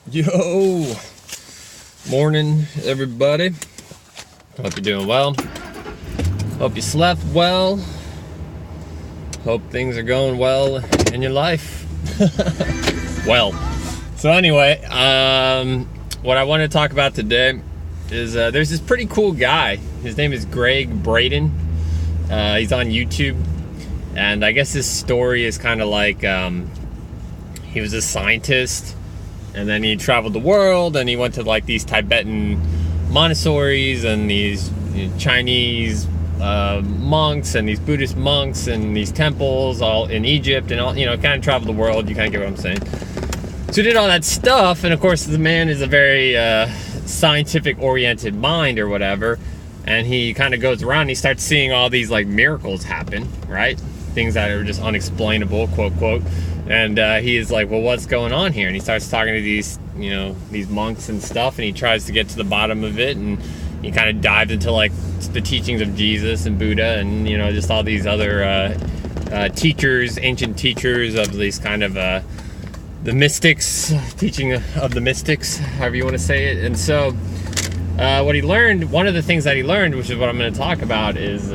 Yo, morning everybody. Hope you're doing well. Hope you slept well. Hope things are going well in your life. Well, so anyway, what I want to talk about today is there's this pretty cool guy. His name is Gregg Braden. He's on YouTube, and I guess his story is kind of like he was a scientist. And then he traveled the world, and he went to like these Tibetan monasteries and these Chinese monks and these Buddhist monks and these temples all in Egypt and all, kind of traveled the world. You kind of get what I'm saying. So he did all that stuff, and of course the man is a very scientific oriented mind or whatever, and he kind of goes around and he starts seeing all these like miracles happen, right? Things that are just unexplainable, quote, quote. And he is like, well, what's going on here? And he starts talking to these, these monks and stuff, and he tries to get to the bottom of it, and he kind of dives into like the teachings of Jesus and Buddha and, just all these other teachers, ancient teachers of these kind of the mystics, teaching of the mystics, however you want to say it. And so what he learned, one of the things that he learned, which is what I'm going to talk about, is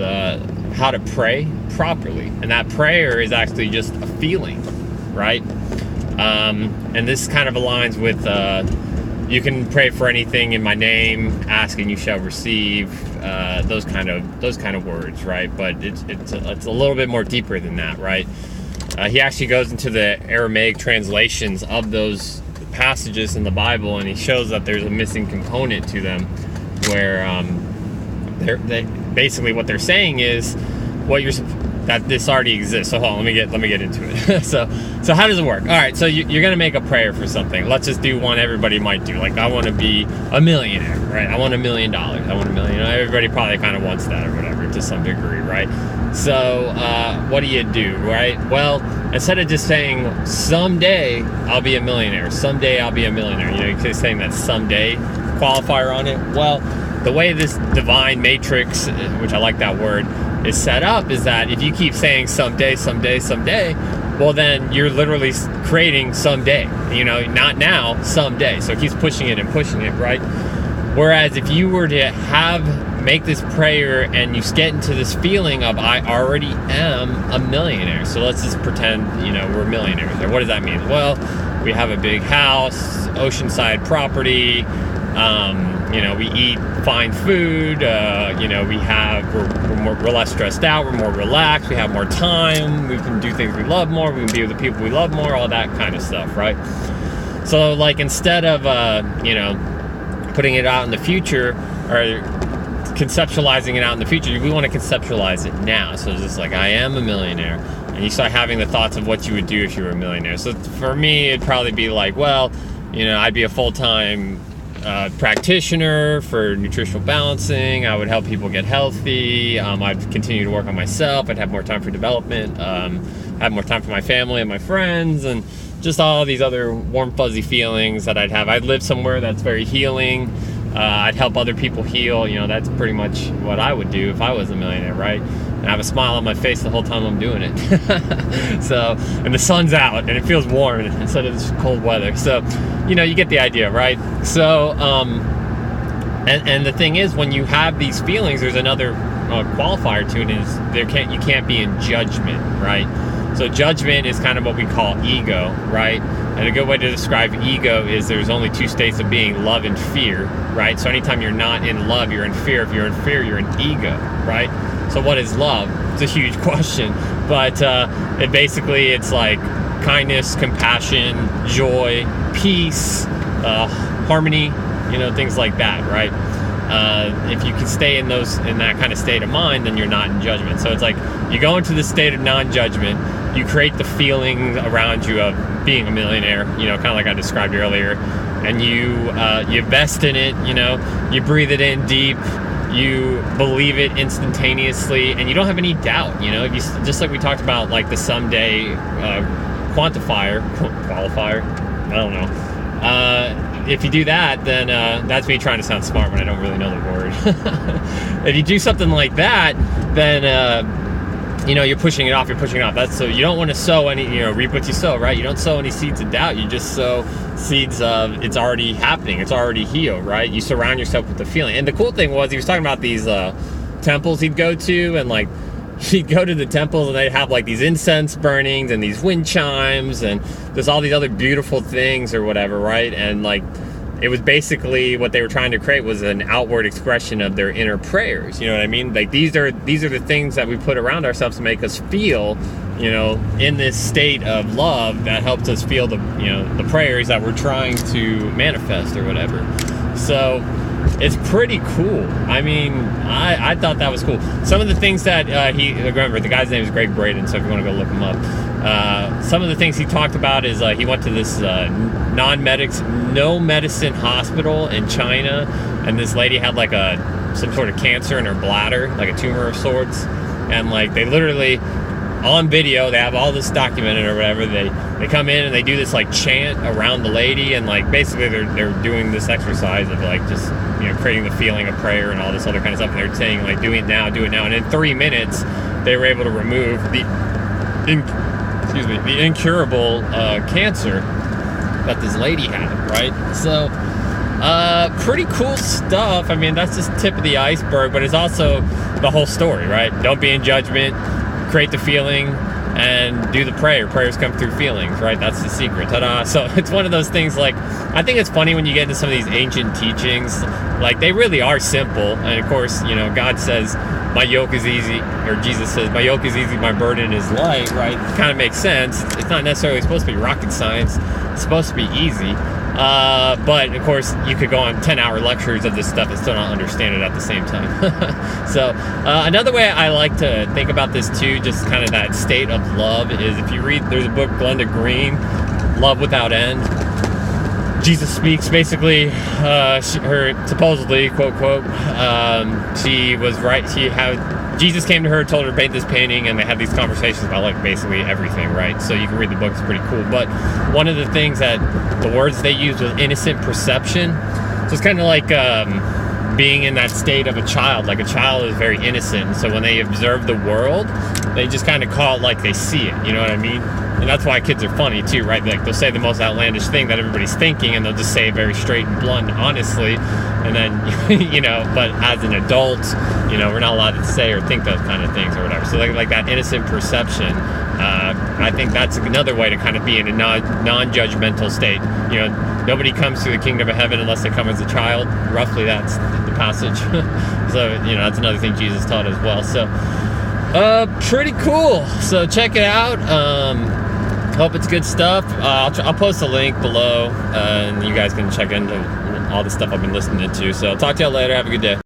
how to pray properly. And that prayer is actually just a feeling, right? And this kind of aligns with you can pray for anything in my name, ask and you shall receive, those kind of words, right? But it's a little bit more deeper than that, right? He actually goes into the Aramaic translations of those passages in the Bible, and he shows that there's a missing component to them, where they basically what they're saying is that this already exists. So hold on, let me get into it. so how does it work? All right, so you're gonna make a prayer for something. Let's just do one everybody might do. Like, I want to be a millionaire, right? I want $1 million. I want $1 million. Everybody probably kind of wants that or whatever to some degree, right? So what do you do, right? Well, instead of just saying someday I'll be a millionaire, someday I'll be a millionaire, you keep saying that someday qualifier on it. Well, the way this divine matrix, which I like that word, is set up is that if you keep saying someday, well, then you're literally creating someday, not now, someday. So it keeps pushing it, right? Whereas if you were to make this prayer and you get into this feeling of, I already am a millionaire. So let's just pretend, we're millionaires. What does that mean? Well, we have a big house, oceanside property, we eat fine food, we're less stressed out, we're more relaxed, we have more time, we can do things we love more, we can be with the people we love more, all that kind of stuff, right? So like, instead of putting it out in the future or conceptualizing it out in the future, we want to conceptualize it now. So it's just like, I am a millionaire, and you start having the thoughts of what you would do if you were a millionaire. So for me, it'd probably be like, well, I'd be a full-time practitioner for nutritional balancing. I would help people get healthy. I'd continue to work on myself. I'd have more time for development, have more time for my family and my friends, and just all these other warm, fuzzy feelings that I'd have. I'd live somewhere that's very healing. I'd help other people heal. That's pretty much what I would do if I was a millionaire, right? And I have a smile on my face the whole time I'm doing it. So, and the sun's out and it feels warm instead of this cold weather. So, you get the idea, right? So, and the thing is, when you have these feelings, there's another qualifier to it, is you can't be in judgment, right? So judgment is kind of what we call ego, right? And a good way to describe ego is there's only two states of being, love and fear, right? So anytime you're not in love, you're in fear. If you're in fear, you're in ego, right? So what is love? It's a huge question, but it's like kindness, compassion, joy, peace, harmony, things like that, right? If you can stay in that kind of state of mind, then you're not in judgment. So it's like you go into the state of non-judgment, you create the feeling around you of being a millionaire, kind of like I described earlier, and you vest in it, you breathe it in deep, you believe it instantaneously, and you don't have any doubt, if you, just like we talked about, like the someday qualifier, I don't know. If you do that, then that's me trying to sound smart when I don't really know the word. If you do something like that, then you know, you're pushing it off. That's so you don't want to sow any, you know, reap what you sow, right? You don't sow any seeds of doubt. You just sow seeds of it's already happening. It's already healed, right? You surround yourself with the feeling. And the cool thing was he was talking about these temples he'd go to, and like he'd go to the temples and they'd have like these incense burnings and these wind chimes and there's all these other beautiful things or whatever, right? And like it was basically what they were trying to create was an outward expression of their inner prayers. You know what I mean? Like these are the things that we put around ourselves to make us feel, you know, in this state of love that helps us feel the, you know, the prayers that we're trying to manifest or whatever. So it's pretty cool. I mean, I thought that was cool. Some of the things that remember, the guy's name is Gregg Braden, so if you want to go look him up. Some of the things he talked about is he went to this no medicine hospital in China, and this lady had like some sort of cancer in her bladder, like a tumor of sorts, and like they literally, on video, they have all this documented or whatever, they come in and they do this like chant around the lady, and like basically they're doing this exercise of like just, you know, creating the feeling of prayer and all this other kind of stuff, and they're saying like do it now, and in 3 minutes they were able to remove the incurable cancer that this lady had, right? So pretty cool stuff. I mean, that's just tip of the iceberg, but it's also the whole story, right? Don't be in judgment, create the feeling, and do the prayer. Prayers come through feelings, right? That's the secret. Ta-da! So it's one of those things, like, I think it's funny when you get into some of these ancient teachings, like, they really are simple. And of course, you know, God says, my yoke is easy, or Jesus says, my yoke is easy, my burden is light, right? It kind of makes sense. It's not necessarily supposed to be rocket science. It's supposed to be easy. But of course, you could go on 10-hour lectures of this stuff and still not understand it at the same time. So another way I like to think about this too, just kind of that state of love, is if you read, there's a book, Glenda Green, Love Without End. Jesus speaks, basically, her supposedly, quote, quote, she was right, Jesus came to her, told her to paint this painting, and they had these conversations about like basically everything, right? So you can read the book, it's pretty cool. But one of the things that the words they used was innocent perception. So it's kind of like being in that state of a child. Like a child is very innocent, so when they observe the world, they just kind of call it like they see it, you know what I mean? And that's why kids are funny too, right? Like they'll say the most outlandish thing that everybody's thinking, and they'll just say it very straight and blunt, honestly. And then, you know, but as an adult, you know, we're not allowed to say or think those kind of things or whatever. So like that innocent perception, I think that's another way to kind of be in a non-judgmental state. You know, nobody comes to the kingdom of heaven unless they come as a child. Roughly, that's the passage. So, you know, that's another thing Jesus taught as well. So, pretty cool. So check it out. Hope it's good stuff. I'll post a link below, and you guys can check into all the stuff I've been listening to. So I'll talk to y'all later. Have a good day.